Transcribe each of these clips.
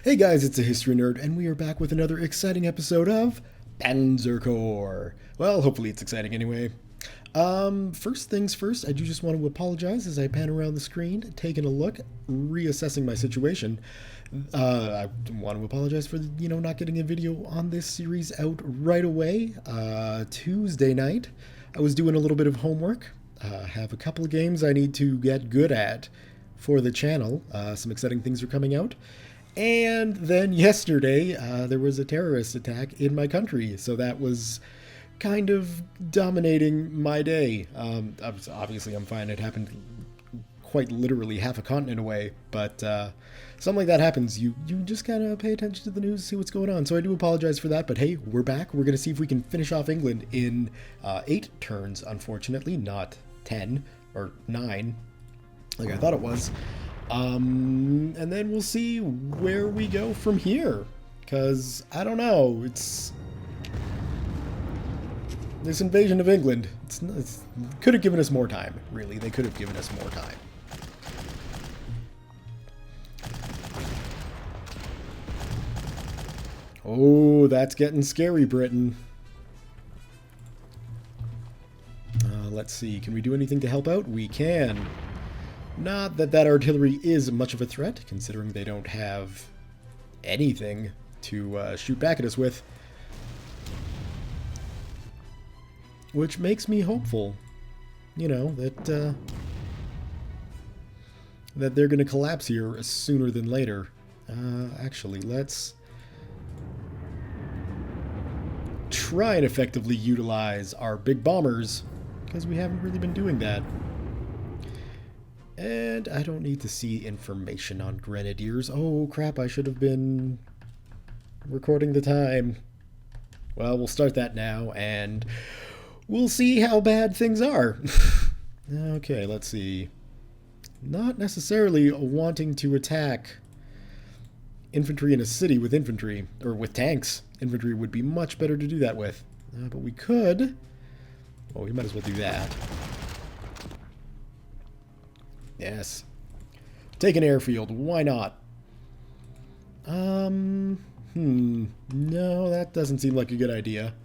Hey guys, it's a History Nerd, and we are back with another exciting episode of Panzer Corps. Well, hopefully it's exciting anyway. First things first, I do just want to apologize as I pan around the screen, taking a look, reassessing my situation. I want to apologize for, not getting a video on this series out right away. Tuesday night, I was doing a little bit of homework. Have a couple of games I need to get good at for the channel. Some exciting things are coming out. And then yesterday, there was a terrorist attack in my country, so that was kind of dominating my day. Obviously, I'm fine. It happened quite literally half a continent away, but something like that happens. You just gotta pay attention to the news, see what's going on. So I do apologize for that, but hey, we're back. We're gonna see if we can finish off England in 8 turns, unfortunately, not 10 or 9, like I thought it was. And then we'll see where we go from here, because I don't know, it's this invasion of England, it's could have given us more time, really. They could have given us more time. Oh, that's getting scary, Britain. Let's see, can we do anything to help out? We can. Not that that artillery is much of a threat, considering they don't have anything to shoot back at us with. Which makes me hopeful, that that they're going to collapse here sooner than later. Actually, let's try and effectively utilize our big bombers, because we haven't really been doing that. And I don't need to see information on grenadiers. Oh crap, I should have been recording the time. Well, we'll start that now, and we'll see how bad things are. Okay, let's see. Not necessarily wanting to attack infantry in a city with infantry, or with tanks. Infantry would be much better to do that with. But we could. Well, we might as well do that. Yes. Take an airfield. Why not? No, that doesn't seem like a good idea.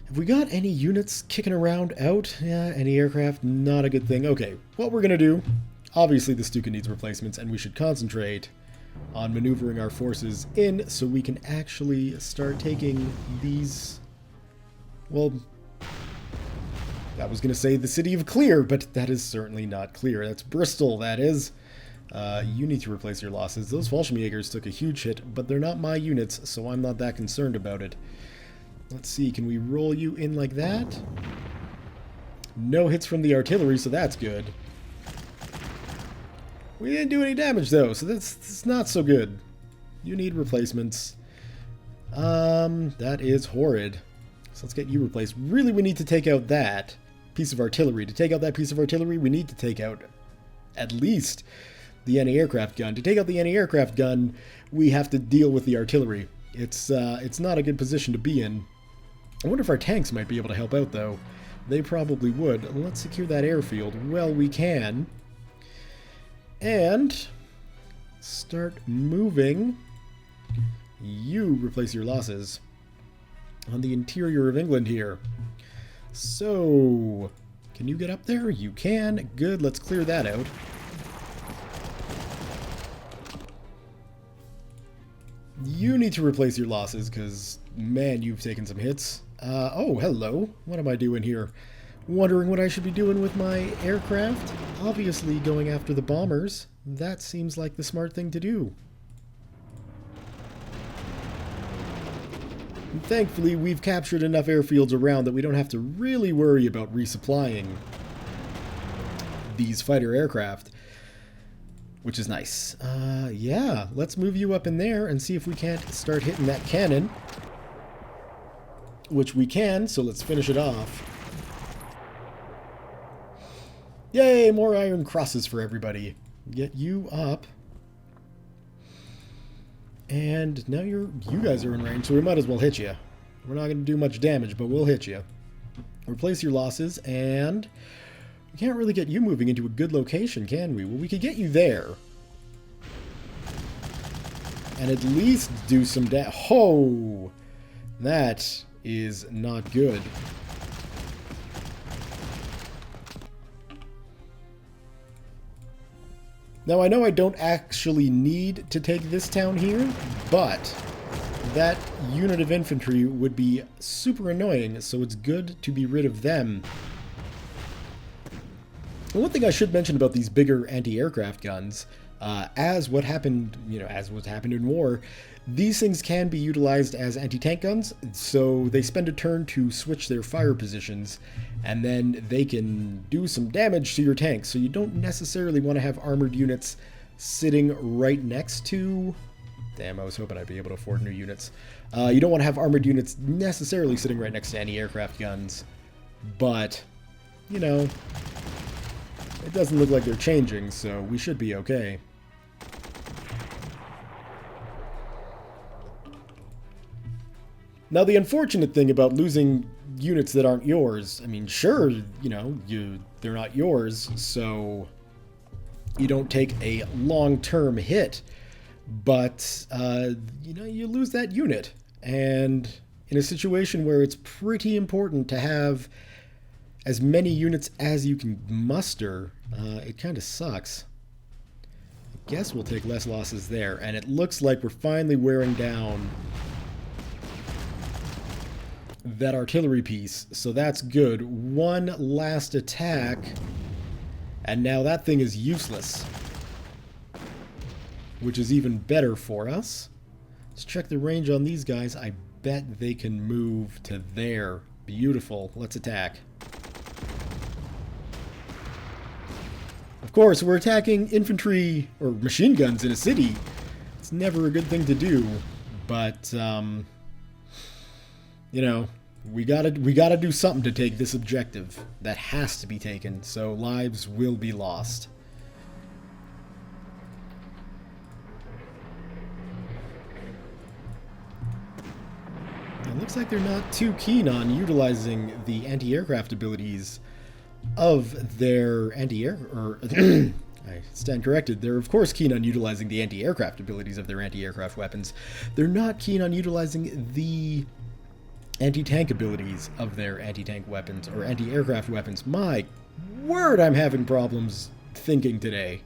Have we got any units kicking around out? Yeah, any aircraft? Not a good thing. Okay, what we're going to do, obviously the Stuka needs replacements, and we should concentrate on maneuvering our forces in so we can actually start taking these, well, I was going to say the city of Clear, but that is certainly not Clear. That's Bristol, that is. You need to replace your losses. Those Fallschirmjägers took a huge hit, but they're not my units, so I'm not that concerned about it. Let's see, can we roll you in like that? No hits from the artillery, so that's good. We didn't do any damage, though, so that's not so good. You need replacements. That is horrid. So let's get you replaced. Really, we need to take out that piece of artillery. To take out that piece of artillery, we need to take out at least the anti-aircraft gun. To take out the anti-aircraft gun, we have to deal with the artillery. It's not a good position to be in. I wonder if our tanks might be able to help out, though. They probably would. Let's secure that airfield. Well, we can. And start moving. You replace your losses on the interior of England here. So, can you get up there? You can. Good, let's clear that out. You need to replace your losses, because, man, you've taken some hits. Oh, hello. What am I doing here? Wondering what I should be doing with my aircraft? Obviously going after the bombers. That seems like the smart thing to do. And thankfully, we've captured enough airfields around that we don't have to really worry about resupplying these fighter aircraft, which is nice. Yeah, let's move you up in there and see if we can't start hitting that cannon, which we can, so let's finish it off. Yay, more iron crosses for everybody. Get you up. And now you guys are in range, so we might as well hit you. We're not going to do much damage, but we'll hit you. Replace your losses, and we can't really get you moving into a good location, can we? Well, we could get you there. and at least do some Oh! That is not good. Now, I know I don't actually need to take this town here, but that unit of infantry would be super annoying, so it's good to be rid of them. And one thing I should mention about these bigger anti-aircraft guns, as what happened in war, these things can be utilized as anti-tank guns, so they spend a turn to switch their fire positions, and then they can do some damage to your tanks, so you don't necessarily want to have armored units sitting right next to... Damn, I was hoping I'd be able to afford new units. You don't want to have armored units necessarily sitting right next to anti-aircraft guns, but, you know, it doesn't look like they're changing, so we should be okay. Now, the unfortunate thing about losing units that aren't yours, I mean, sure, you know, they're not yours, so you don't take a long-term hit, but, you know, you lose that unit. And in a situation where it's pretty important to have as many units as you can muster, it kind of sucks. I guess we'll take less losses there, and it looks like we're finally wearing down that artillery piece, so that's good. One last attack, and now that thing is useless, which is even better for us. Let's check the range on these guys. I bet they can move to there. Beautiful. Let's attack. Of course, we're attacking infantry or machine guns in a city. It's never a good thing to do, but you know, we gotta do something to take this objective. That has to be taken, so lives will be lost. It looks like they're not too keen on utilizing the anti-aircraft abilities of their anti-air... or I stand corrected. They're of course keen on utilizing the anti-aircraft abilities of their anti-aircraft weapons. They're not keen on utilizing the anti-tank abilities of their anti-tank weapons or anti-aircraft weapons. My word, I'm having problems thinking today.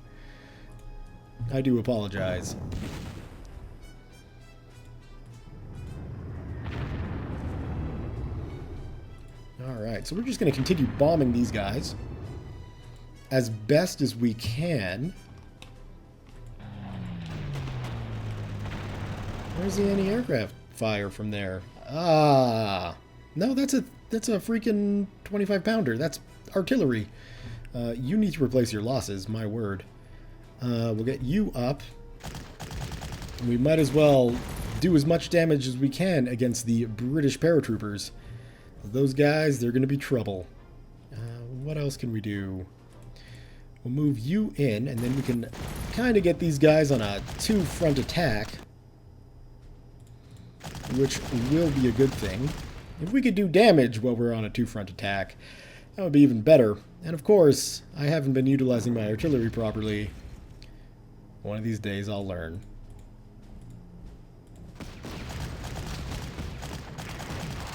I do apologize. Alright, so we're just going to continue bombing these guys as best as we can. Where's the anti-aircraft fire from there? Ah, no, that's a freaking 25-pounder. That's artillery. You need to replace your losses, my word. We'll get you up. We might as well do as much damage as we can against the British paratroopers. Those guys, they're going to be trouble. What else can we do? We'll move you in, and then we can kind of get these guys on a two-front attack, which will be a good thing. If we could do damage while we're on a two-front attack, that would be even better. And of course, I haven't been utilizing my artillery properly. One of these days I'll learn.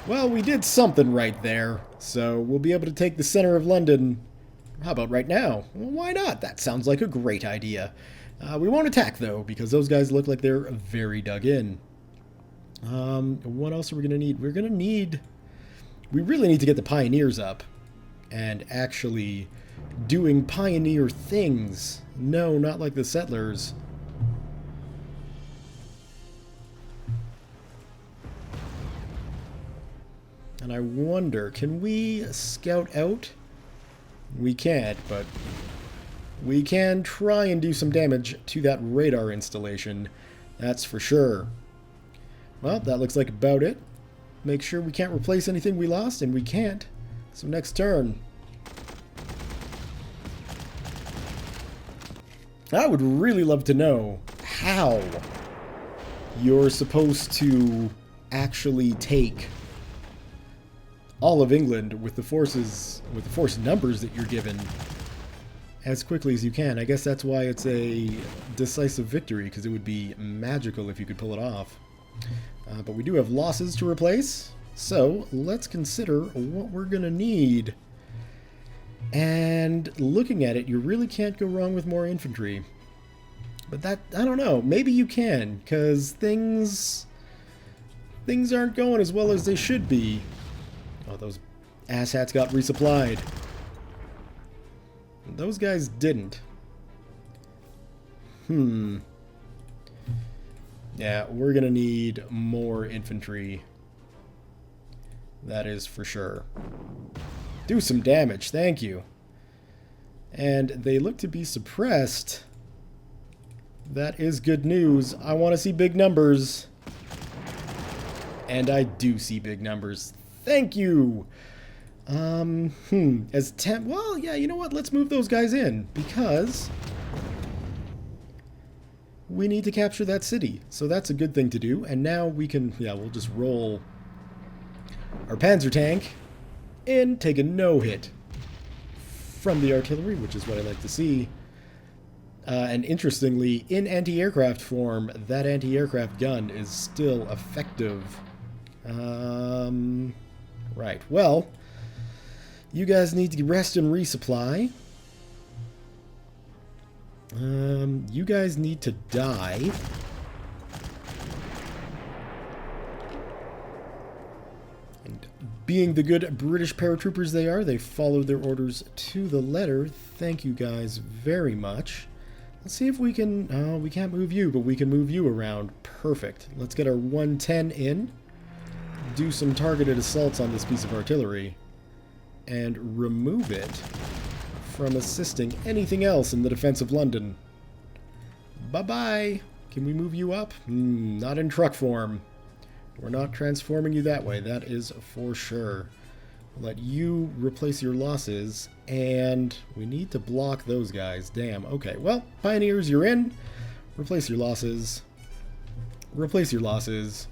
Well, we did something right there, so we'll be able to take the center of London. How about right now? Well, why not? That sounds like a great idea. We won't attack, though, because those guys look like they're very dug in. What else are we going to need? We really need to get the pioneers up and actually doing pioneer things. No, not like the settlers. And I wonder, can we scout out? We can't, but we can try and do some damage to that radar installation. That's for sure. Well, that looks like about it. Make sure we can't replace anything we lost, and we can't. So next turn. I would really love to know how you're supposed to actually take all of England with the force numbers that you're given, as quickly as you can. I guess that's why it's a decisive victory, because it would be magical if you could pull it off. But we do have losses to replace, so let's consider what we're going to need. And looking at it, you really can't go wrong with more infantry. But that, I don't know, maybe you can, because things aren't going as well as they should be. Oh, those asshats got resupplied. Those guys didn't. Yeah, we're gonna need more infantry. That is for sure. Do some damage, thank you. And they look to be suppressed. That is good news. I want to see big numbers. And I do see big numbers. Thank you! As 10... Well, yeah, you know what? Let's move those guys in, because we need to capture that city. So that's a good thing to do. And now we can... Yeah, we'll just roll our Panzer tank and take a no-hit from the artillery, which is what I like to see. And interestingly, in anti-aircraft form, that anti-aircraft gun is still effective. Right, well, you guys need to rest and resupply. You guys need to die. And being the good British paratroopers they are, they followed their orders to the letter. Thank you guys very much. Let's see if we can... we can't move you, but we can move you around. Perfect. Let's get our 110 in. Do some targeted assaults on this piece of artillery. And remove it from assisting anything else in the defense of London. Bye-bye. Can we move you up? Not in truck form. We're not transforming you that way. That is for sure. Let you replace your losses, and we need to block those guys. Damn. Okay, well, Pioneers, you're in. Replace your losses. Replace your losses.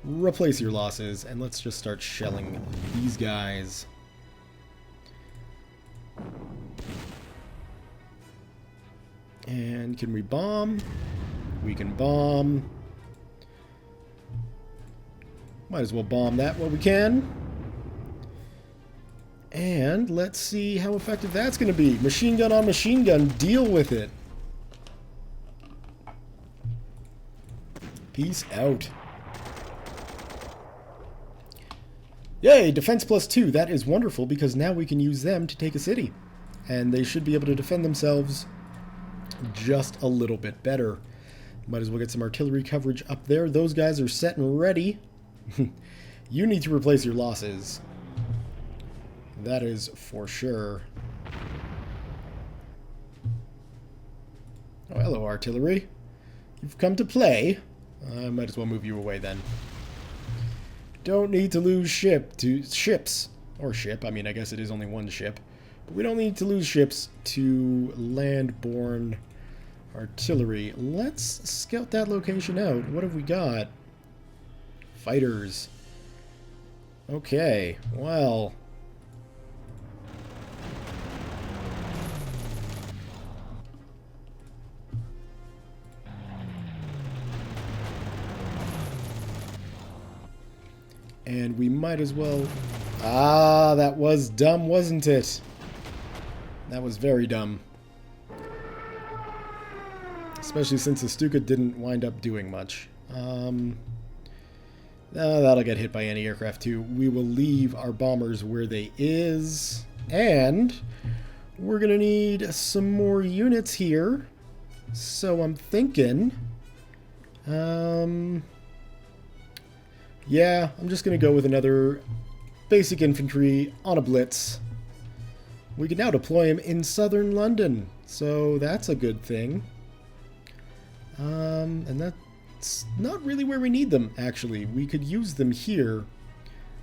Replace your losses, and let's just start shelling these guys. And can we bomb? We can bomb. Might as well bomb that while we can. And let's see how effective that's going to be. Machine gun on machine gun. Deal with it. Peace out. Yay, defense +2. That is wonderful because now we can use them to take a city. And they should be able to defend themselves just a little bit better. Might as well get some artillery coverage up there. Those guys are set and ready. You need to replace your losses. That is for sure. Oh, hello, artillery. You've come to play. I might as well move you away then. Don't need to lose ships. Or ship. I mean, I guess it is only one ship. But we don't need to lose ships to land-borne artillery. Let's scout that location out. What have we got? Fighters. Okay, well... And we might as well... Ah, that was dumb, wasn't it? That was very dumb. Especially since the Stuka didn't wind up doing much. That'll get hit by anti-aircraft too. We will leave our bombers where they is. And we're going to need some more units here. So I'm thinking... yeah, I'm just going to go with another basic infantry on a blitz. We can now deploy him in southern London, so that's a good thing. And that's not really where we need them, actually. We could use them here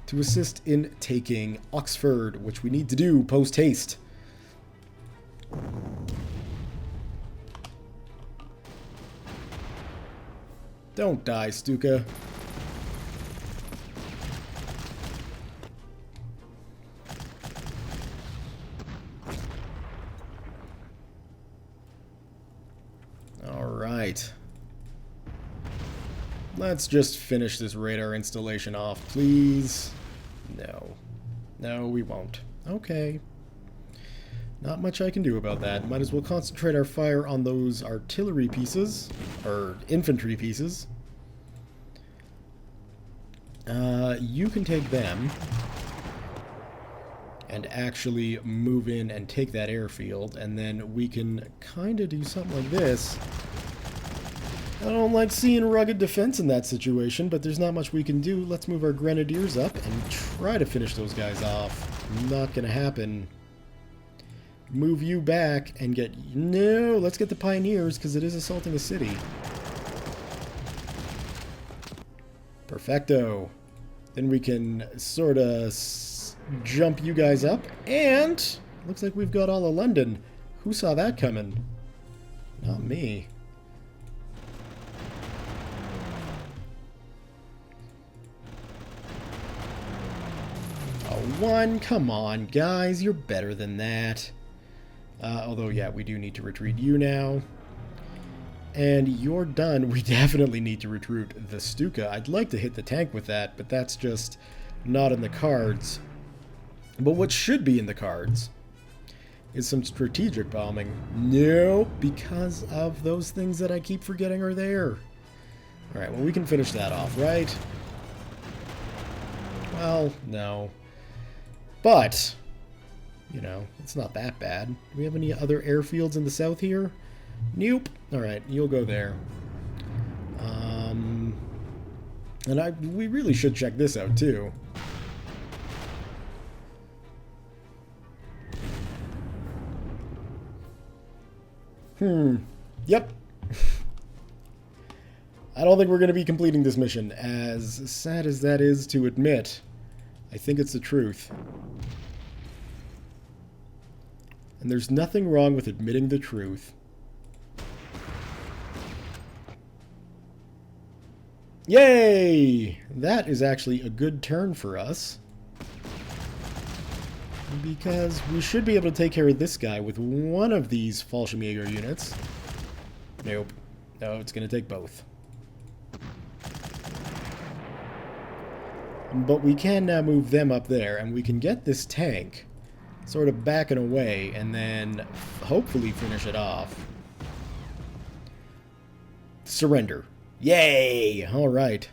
to assist in taking Oxford, which we need to do post-haste. Don't die, Stuka. Alright. Let's just finish this radar installation off, please. No. No, we won't. Okay. Not much I can do about that. Might as well concentrate our fire on those artillery pieces, or infantry pieces. You can take them and actually move in and take that airfield, and then we can kind of do something like this. I don't like seeing rugged defense in that situation, but there's not much we can do. Let's move our grenadiers up and try to finish those guys off. Not gonna happen. Move you back and get... No, let's get the pioneers, because it is assaulting a city. Perfecto. Then we can sort of jump you guys up, and looks like we've got all of London. Who saw that coming? Not me. A 1? Come on, guys, you're better than that. Although, yeah, we do need to retreat you now. And you're done. We definitely need to recruit the Stuka. I'd like to hit the tank with that, but that's just not in the cards. But what should be in the cards is some strategic bombing. No, because of those things that I keep forgetting are there. Alright, well, we can finish that off, right? Well, no. But... you know, it's not that bad. Do we have any other airfields in the south here? Nope. Alright, you'll go there. And we really should check this out, too. Yep. I don't think we're going to be completing this mission, as sad as that is to admit. I think it's the truth. And there's nothing wrong with admitting the truth. Yay! That is actually a good turn for us. Because we should be able to take care of this guy with one of these Fallschirmjäger units. Nope. No, it's going to take both. But we can now move them up there, and we can get this tank sort of backing away, and then hopefully finish it off. Surrender. Yay! Alright.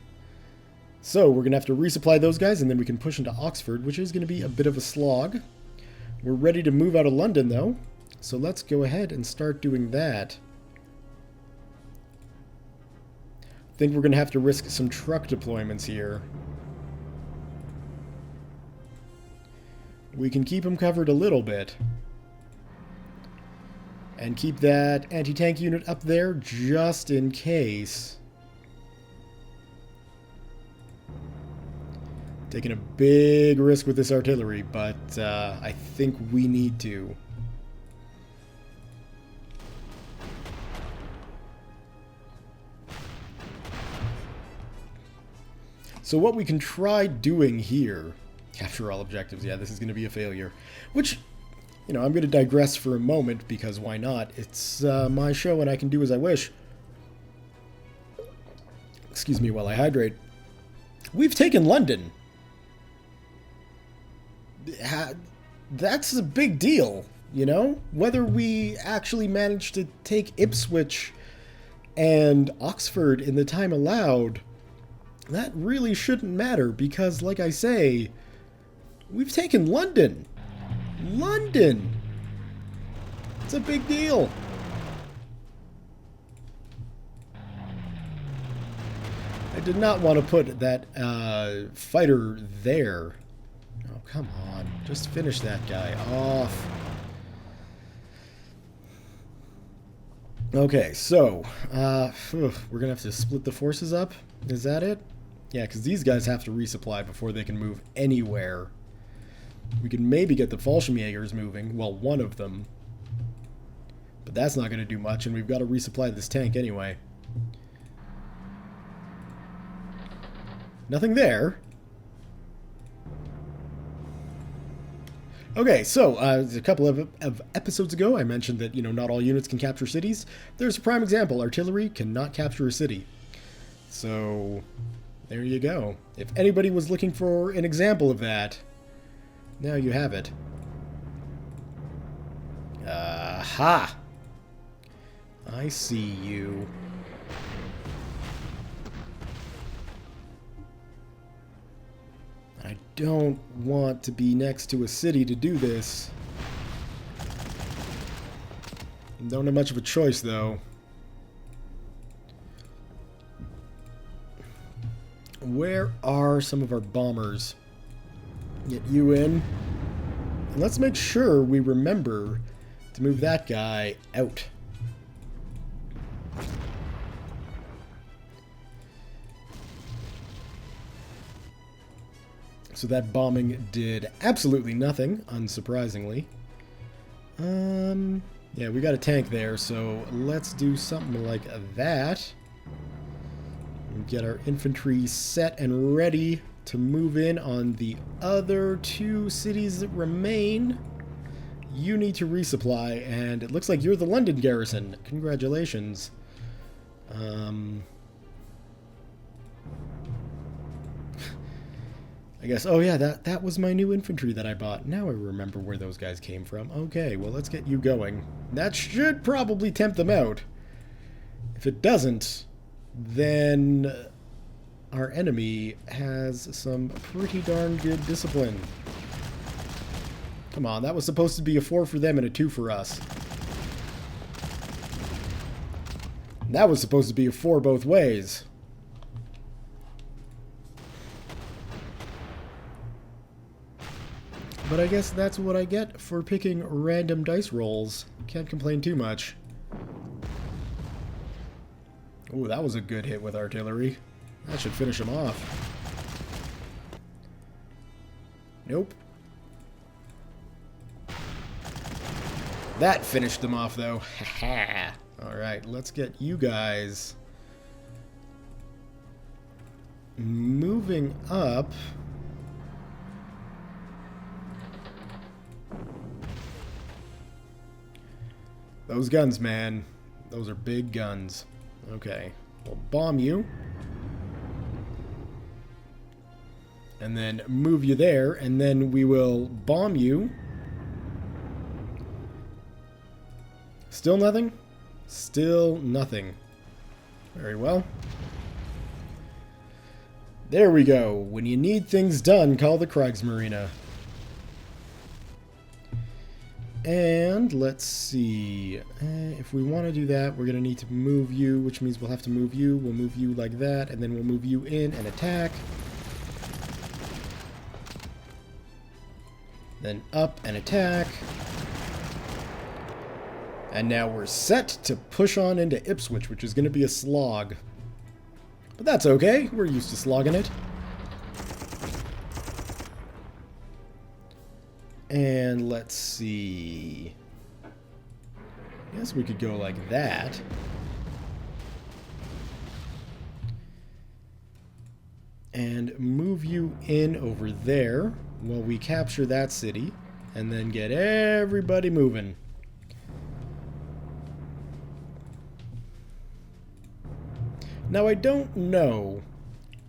So, we're going to have to resupply those guys, and then we can push into Oxford, which is going to be a bit of a slog. We're ready to move out of London, though. So let's go ahead and start doing that. I think we're going to have to risk some truck deployments here. We can keep them covered a little bit. And keep that anti-tank unit up there just in case. Taking a big risk with this artillery, but I think we need to. So what we can try doing here... capture all objectives. Yeah, this is going to be a failure. Which, you know, I'm going to digress for a moment, because why not? It's my show and I can do as I wish. Excuse me while I hydrate. We've taken London. That's a big deal, you know? Whether we actually manage to take Ipswich and Oxford in the time allowed, that really shouldn't matter, because, like I say... we've taken London! London! It's a big deal! I did not want to put that fighter there. Oh, come on. Just finish that guy off. Okay, so, we're going to have to split the forces up. Is that it? Yeah, because these guys have to resupply before they can move anywhere. We can maybe get the Fallschirmjägers moving. Well, one of them. But that's not going to do much, and we've got to resupply this tank anyway. Nothing there. Okay, so a couple of episodes ago, I mentioned that, not all units can capture cities. There's a prime example. Artillery cannot capture a city. So, there you go. If anybody was looking for an example of that, now you have it. Aha! I see you. I don't want to be next to a city to do this. Don't have much of a choice, though. Where are some of our bombers? Get you in. And let's make sure we remember to move that guy out. So that bombing did absolutely nothing, unsurprisingly. Yeah, we got a tank there, so let's do something like that. Get our infantry set and ready to move in on the other two cities that remain. You need to resupply, and it looks like you're the London garrison. Congratulations. I guess, oh yeah, that was my new infantry that I bought. Now I remember where those guys came from. Okay, well, let's get you going. That should probably tempt them out. If it doesn't, then our enemy has some pretty darn good discipline. Come on, that was supposed to be a 4 for them and a 2 for us. That was supposed to be a 4 both ways. But I guess that's what I get for picking random dice rolls. Can't complain too much. Ooh, that was a good hit with artillery. That should finish him off. Nope. That finished them off, though. Haha. Alright, let's get you guys moving up. Those guns, man. Those are big guns. Okay. We'll bomb you. And then move you there. And then we will bomb you. Still nothing? Still nothing. Very well. There we go. When you need things done, call the Kriegsmarine. And let's see, if we want to do that, we're going to need to move you, which means we'll have to move you. We'll move you like that, and then we'll move you in and attack. Then up and attack. And now we're set to push on into Ipswich, which is going to be a slog. But that's okay, we're used to slogging it. And let's see. I guess we could go like that. And move you in over there while we capture that city. And then get everybody moving. Now I don't know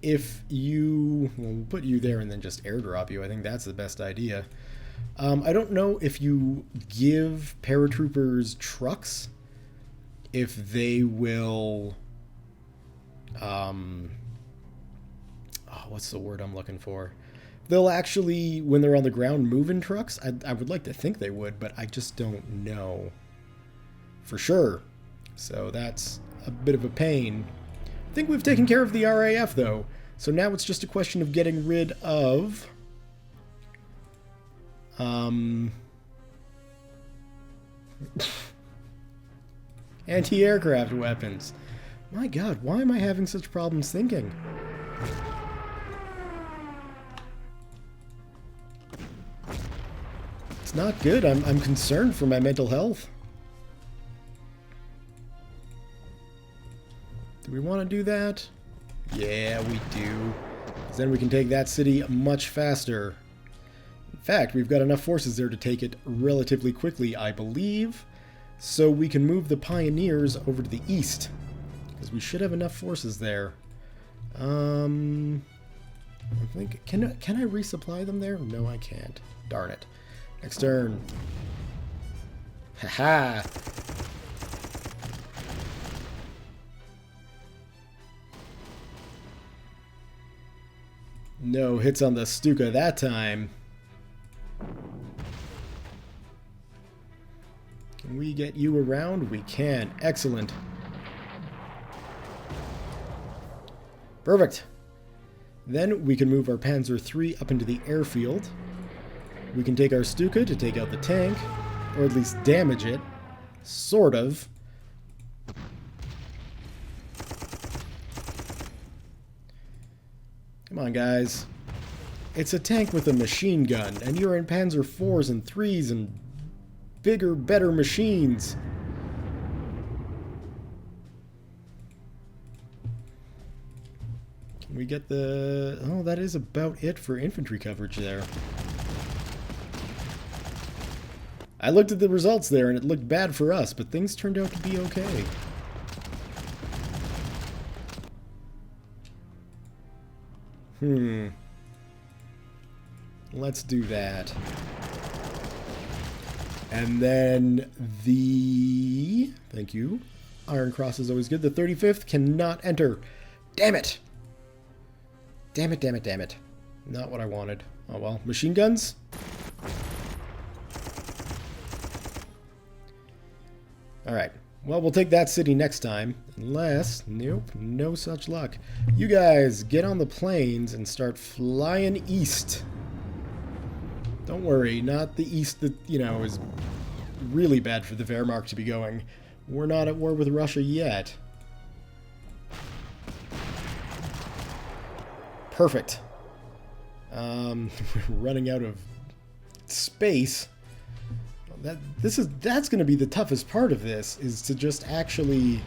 if you... Well, we'll put you there and then just airdrop you. I think that's the best idea. I don't know if you give paratroopers trucks, if they will, what's the word I'm looking for? They'll actually, when they're on the ground, move in trucks. I would like to think they would, but I just don't know for sure. So that's a bit of a pain. I think we've taken care of the RAF, though. So now it's just a question of getting rid of... anti-aircraft weapons. My god, why am I having such problems thinking? It's not good. I'm concerned for my mental health. Do we want to do that? Yeah, we do. 'Cause then we can take that city much faster. In fact, we've got enough forces there to take it relatively quickly, I believe. So we can move the pioneers over to the east. Because we should have enough forces there. I think... Can I resupply them there? No, I can't. Darn it. Next turn. Haha! No hits on the Stuka that time. Can we get you around? We can. Excellent. Perfect. Then we can move our Panzer III up into the airfield. We can take our Stuka to take out the tank, or at least damage it. Sort of. Come on, guys. It's a tank with a machine gun, and you're in Panzer IVs and IIIs and bigger, better machines. Can we get the... Oh, that is about it for infantry coverage there. I looked at the results there, and it looked bad for us, but things turned out to be okay. Let's do that. And then the... Thank you. Iron Cross is always good. The 35th cannot enter. Damn it! Damn it, damn it, damn it. Not what I wanted. Oh well. Machine guns? Alright. Well, we'll take that city next time. Unless... Nope. No such luck. You guys, get on the planes and start flying east. Don't worry. Not the east that, you know, is really bad for the Wehrmacht to be going. We're not at war with Russia yet. Perfect. We're running out of space. That's going to be the toughest part of this, is to just actually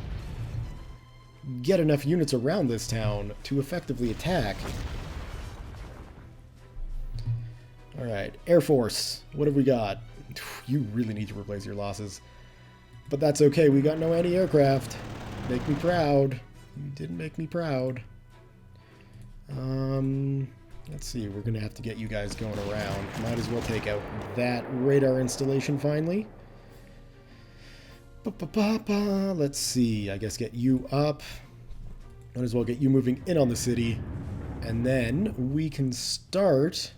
get enough units around this town to effectively attack. Alright, Air Force. What have we got? You really need to replace your losses. But that's okay, we got no anti-aircraft. Make me proud. You did make me proud. Let's see, we're going to have to get you guys going around. Might as well take out that radar installation finally. Let's see, I guess get you up. Might as well get you moving in on the city. And then we can start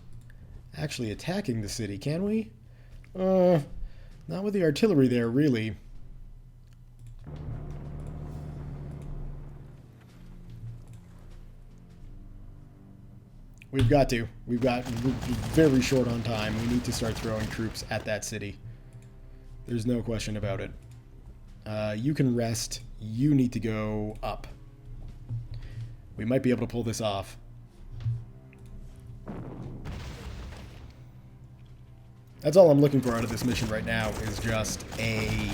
actually attacking the city, can we? Not with the artillery there, really. We've got to. We're very short on time. We need to start throwing troops at that city. There's no question about it. You can rest. You need to go up. We might be able to pull this off. That's all I'm looking for out of this mission right now, is just a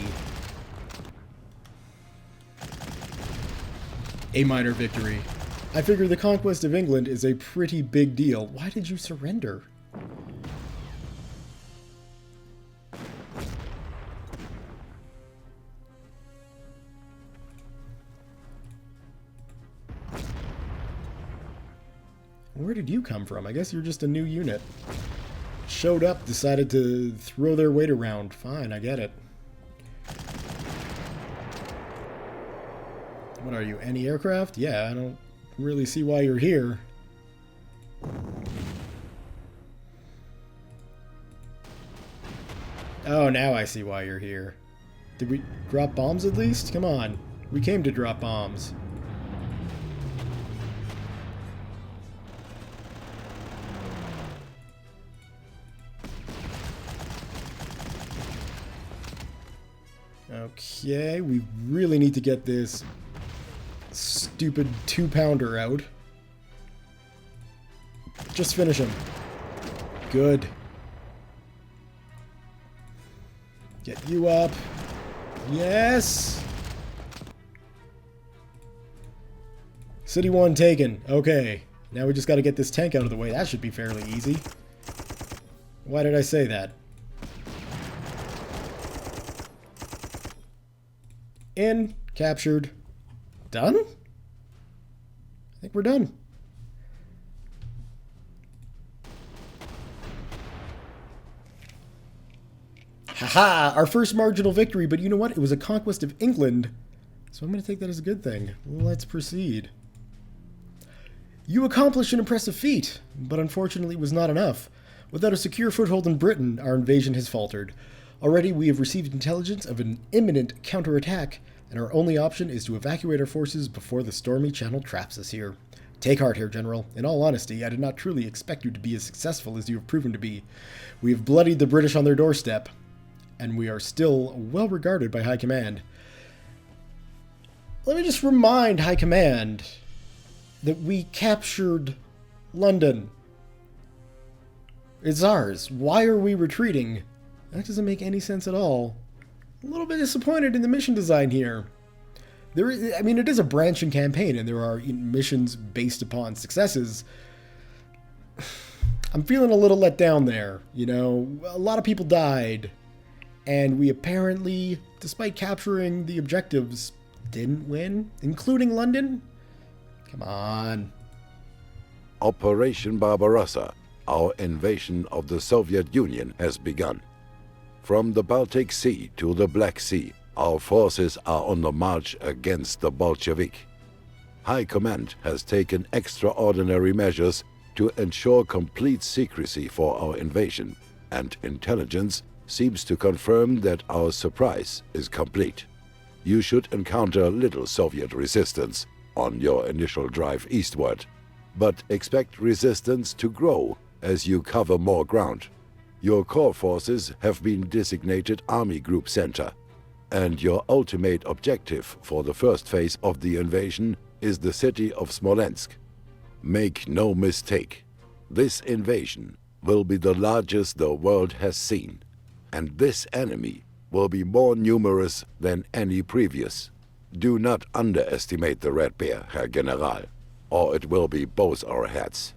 minor victory. I figure the conquest of England is a pretty big deal. Why did you surrender? Where did you come from? I guess you're just a new unit. Showed up, decided to throw their weight around. Fine, I get it. What are you, anti-aircraft? Yeah, I don't really see why you're here. Oh, now I see why you're here. Did we drop bombs at least? Come on. We came to drop bombs. Okay, we really need to get this stupid 2-pounder out. Just finish him. Good. Get you up. Yes! City 1 taken. Okay. Now we just got to get this tank out of the way. That should be fairly easy. Why did I say that? In, captured, done? I think we're done. Haha, our first marginal victory, but you know what? It was a conquest of England. So I'm going to take that as a good thing. Let's proceed. You accomplished an impressive feat, but unfortunately it was not enough. Without a secure foothold in Britain, our invasion has faltered. Already we have received intelligence of an imminent counterattack, and our only option is to evacuate our forces before the stormy channel traps us here. Take heart here, General. In all honesty, I did not truly expect you to be as successful as you have proven to be. We have bloodied the British on their doorstep, and we are still well regarded by High Command. Let me just remind High Command that we captured London. It's ours. Why are we retreating? That doesn't make any sense at all. A little bit disappointed in the mission design here. It is a branching campaign, and there are missions based upon successes. I'm feeling a little let down there. You know, a lot of people died, and we apparently, despite capturing the objectives, didn't win, including London. Come on. Operation Barbarossa, our invasion of the Soviet Union, has begun. From the Baltic Sea to the Black Sea, our forces are on the march against the Bolshevik. High Command has taken extraordinary measures to ensure complete secrecy for our invasion, and intelligence seems to confirm that our surprise is complete. You should encounter little Soviet resistance on your initial drive eastward, but expect resistance to grow as you cover more ground. Your core forces have been designated Army Group Center, and your ultimate objective for the first phase of the invasion is the city of Smolensk. Make no mistake, this invasion will be the largest the world has seen, and this enemy will be more numerous than any previous. Do not underestimate the Red Bear, Herr General, or it will be both our heads.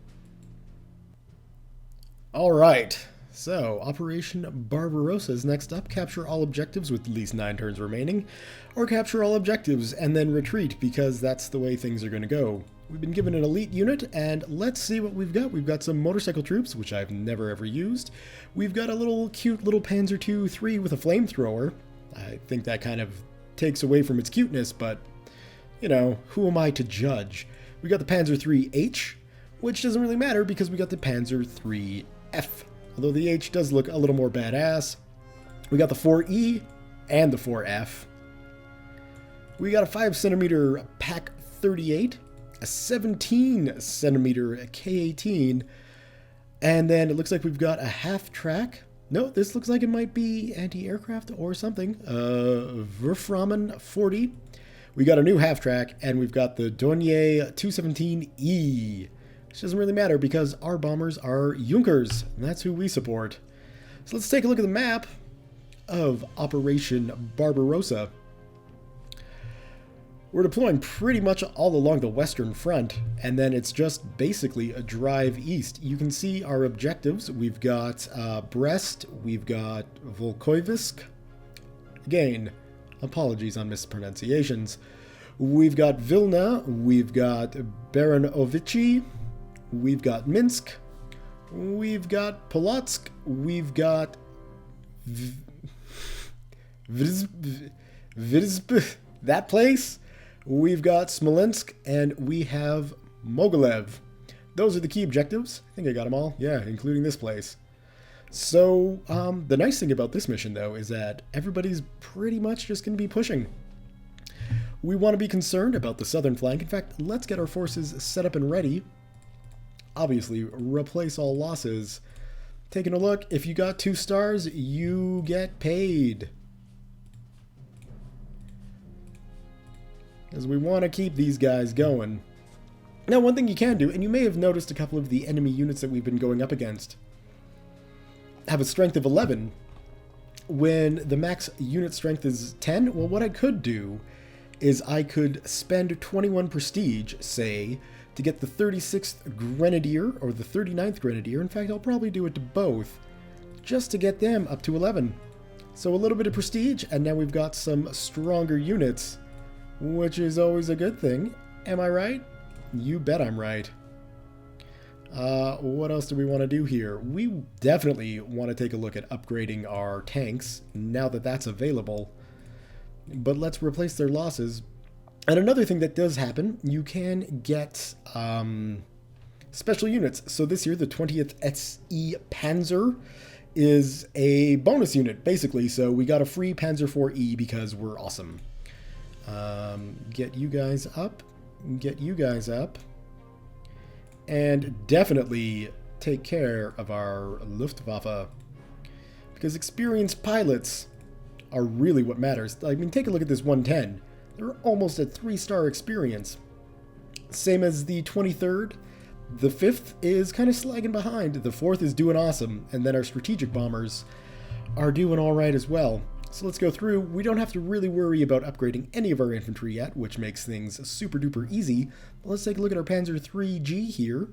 All right. So, Operation Barbarossa is next up. Capture all objectives with at least 9 turns remaining, or capture all objectives and then retreat, because that's the way things are going to go. We've been given an elite unit, and let's see what we've got. We've got some motorcycle troops, which I've never ever used. We've got a little cute little Panzer II-3 with a flamethrower. I think that kind of takes away from its cuteness, but, you know, who am I to judge? We got the Panzer III-H, which doesn't really matter because we got the Panzer III-F. Although the H does look a little more badass. We got the 4E and the 4F. We got a 5cm PaK 38, a 17cm K18, and then it looks like we've got a half-track. No, this looks like it might be anti-aircraft or something. Wurfrahmen 40. We got a new half-track, and we've got the Dornier 217E. Which doesn't really matter because our bombers are Junkers, and that's who we support. So let's take a look at the map of Operation Barbarossa. We're deploying pretty much all along the western front, and then it's just basically a drive east. You can see our objectives. We've got Brest, we've got Volkovysk. Again, apologies on mispronunciations. We've got Vilna, we've got Baranovichi, we've got Minsk, we've got Polotsk, we've got that place, we've got Smolensk, and we have Mogilev. Those are the key objectives. I think I got them all. Yeah, including this place. So, the nice thing about this mission, though, is that everybody's pretty much just going to be pushing. We want to be concerned about the southern flank. In fact, let's get our forces set up and ready. Obviously, replace all losses. Taking a look, if you got 2 stars, you get paid. Because we want to keep these guys going. Now, one thing you can do, and you may have noticed a couple of the enemy units that we've been going up against have a strength of 11. When the max unit strength is 10, well, what I could do is I could spend 21 prestige, say, to get the 36th Grenadier or the 39th Grenadier. In fact, I'll probably do it to both. just to get them up to 11. So a little bit of prestige, and now we've got some stronger units, which is always a good thing. Am I right? You bet I'm right. What else do we want to do here? We definitely want to take a look at upgrading our tanks now that that's available. But let's replace their losses. And another thing that does happen, you can get special units. So this year, the 20th SE Panzer is a bonus unit, basically. So we got a free Panzer 4E because we're awesome. Get you guys up. Get you guys up. And definitely take care of our Luftwaffe. Because experienced pilots are really what matters. I mean, take a look at this 110. They're almost at 3-star experience. Same as the 23rd. The 5th is kind of slagging behind. The 4th is doing awesome. And then our strategic bombers are doing alright as well. So let's go through. We don't have to really worry about upgrading any of our infantry yet, which makes things super duper easy. But let's take a look at our Panzer 3G here.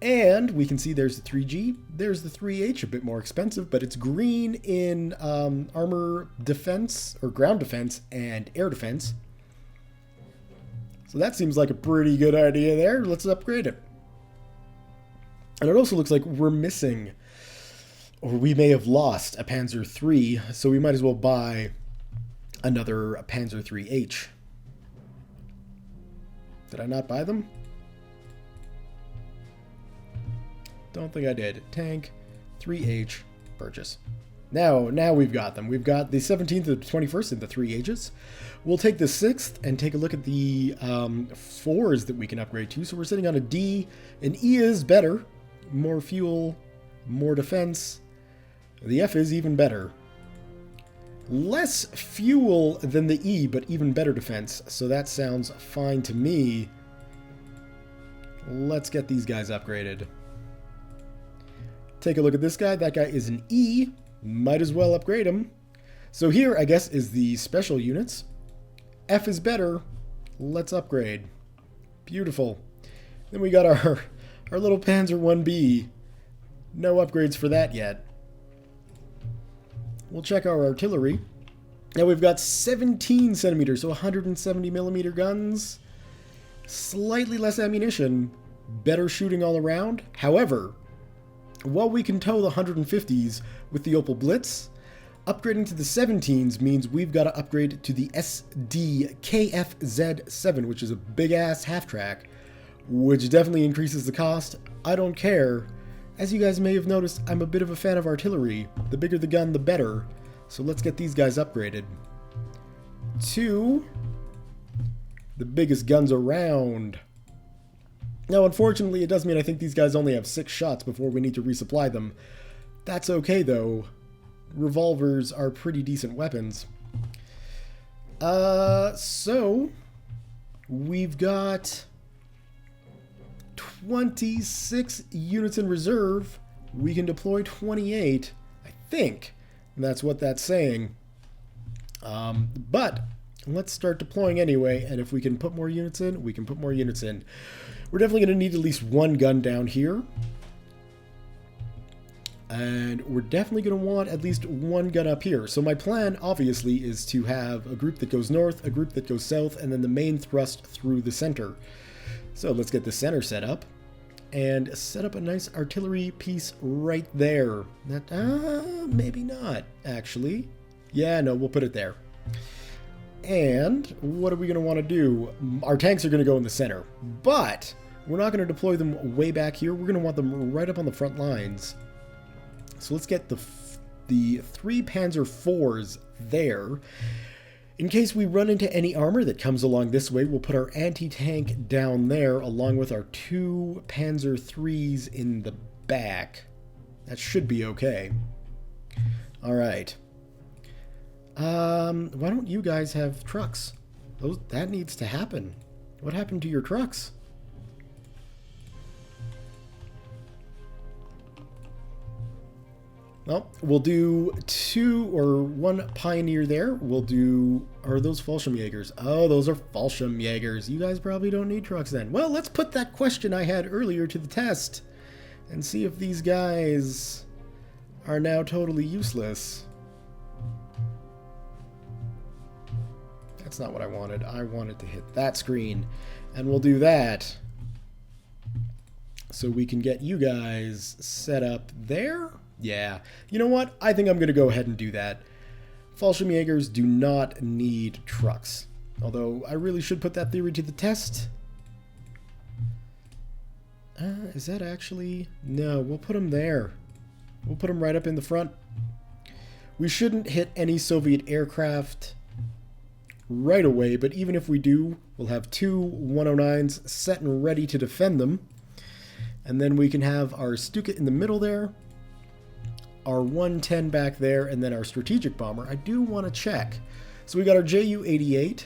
And we can see there's the 3G. There's the 3H, a bit more expensive, but it's green in armor defense, or ground defense, and air defense. So that seems like a pretty good idea there. Let's upgrade it. And it also looks like we're missing, or we may have lost, a Panzer 3, so we might as well buy another Panzer 3H. Did I not buy them? Don't think I did. Tank, 3H, purchase. Now we've got them. We've got the 17th and the 21st in the 3Hs. We'll take the 6th and take a look at the 4s that we can upgrade to. So we're sitting on a D. An E is better. More fuel, more defense. The F is even better. Less fuel than the E, but even better defense. So that sounds fine to me. Let's get these guys upgraded. Take a look at this guy. That guy is an E. Might as well upgrade him. So here, I guess, is the special units. F is better. Let's upgrade. Beautiful. Then we got our little Panzer 1B. No upgrades for that yet. We'll check our artillery. Now we've got 17 centimeters, so 170 millimeter guns. Slightly less ammunition. Better shooting all around. However, while we can tow the 150s with the Opel Blitz, upgrading to the 17s means we've got to upgrade to the SDKFZ7, which is a big-ass half-track, which definitely increases the cost. I don't care. As you guys may have noticed, I'm a bit of a fan of artillery. The bigger the gun, the better. So let's get these guys upgraded to the biggest guns around. Now, unfortunately, it does mean I think these guys only have 6 shots before we need to resupply them. That's okay, though. Revolvers are pretty decent weapons. So we've got 26 units in reserve. We can deploy 28, I think. That's what that's saying. But let's start deploying anyway, and if we can put more units in, we can put more units in. We're definitely going to need at least one gun down here. And we're definitely going to want at least one gun up here. So my plan, obviously, is to have a group that goes north, a group that goes south, and then the main thrust through the center. So let's get the center set up. And set up a nice artillery piece right there. That, maybe not, actually. Yeah, no, we'll put it there. And what are we going to want to do? Our tanks are going to go in the center. But we're not going to deploy them way back here. We're going to want them right up on the front lines. So let's get the 3 Panzer IVs there. In case we run into any armor that comes along this way, we'll put our anti-tank down there along with our 2 Panzer IIIs in the back. That should be okay. Alright. Why don't you guys have trucks? That needs to happen. What happened to your trucks? Well, we'll do 2 or 1 Pioneer there. We'll do... Are those Fallschirmjägers? Oh, those are Fallschirmjägers. You guys probably don't need trucks then. Well, let's put that question I had earlier to the test and see if these guys are now totally useless. That's not what I wanted. I wanted to hit that screen. And we'll do that so we can get you guys set up there. Yeah. You know what? I think I'm going to go ahead and do that. Fallschirmjägers do not need trucks. Although, I really should put that theory to the test. Is that actually... No, we'll put them there. We'll put them right up in the front. We shouldn't hit any Soviet aircraft right away, but even if we do, we'll have two 109s set and ready to defend them. And then we can have our Stuka in the middle there, our 110 back there, and then our strategic bomber. I do want to check. So we got our Ju-88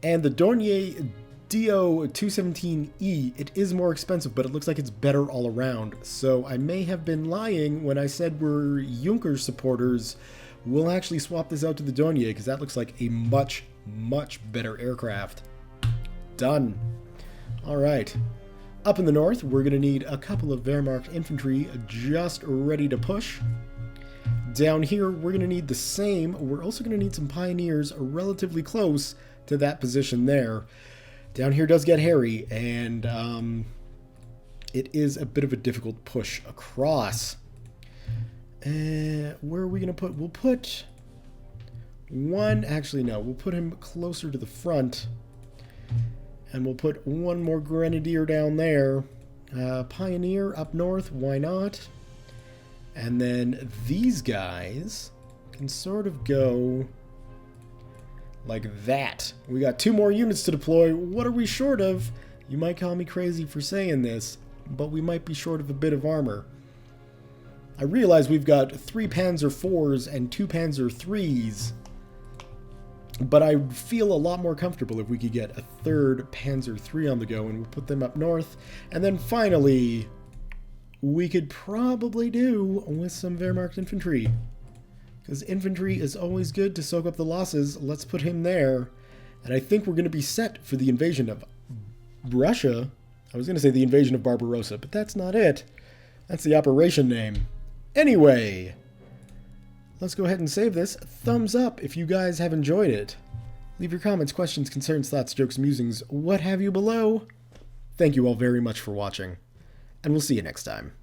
and the Dornier Do-217E. It is more expensive, but it looks like it's better all around. So I may have been lying when I said we're Juncker supporters. We'll actually swap this out to the Dornier because that looks like a much, much better aircraft. Done. All right. Up in the north, we're going to need a couple of Wehrmacht infantry just ready to push. Down here, we're going to need the same. We're also going to need some pioneers relatively close to that position there. Down here does get hairy, and it is a bit of a difficult push across. Where are we going to put... We'll put one... Actually, no. We'll put him closer to the front. And we'll put one more Grenadier down there. Pioneer up north. Why not? And then these guys can sort of go like that. We got two more units to deploy. What are we short of? You might call me crazy for saying this, but we might be short of a bit of armor. I realize we've got 3 Panzer IVs and 2 Panzer IIIs, but I feel a lot more comfortable if we could get a 3rd Panzer III on the go, and we'll put them up north. And then finally, we could probably do with some Wehrmacht infantry, because infantry is always good to soak up the losses. Let's put him there, and I think we're going to be set for the invasion of Russia. I was going to say the invasion of Barbarossa, but that's not it. That's the operation name. Anyway, let's go ahead and save this. Thumbs up if you guys have enjoyed it. Leave your comments, questions, concerns, thoughts, jokes, musings, what have you below. Thank you all very much for watching, and we'll see you next time.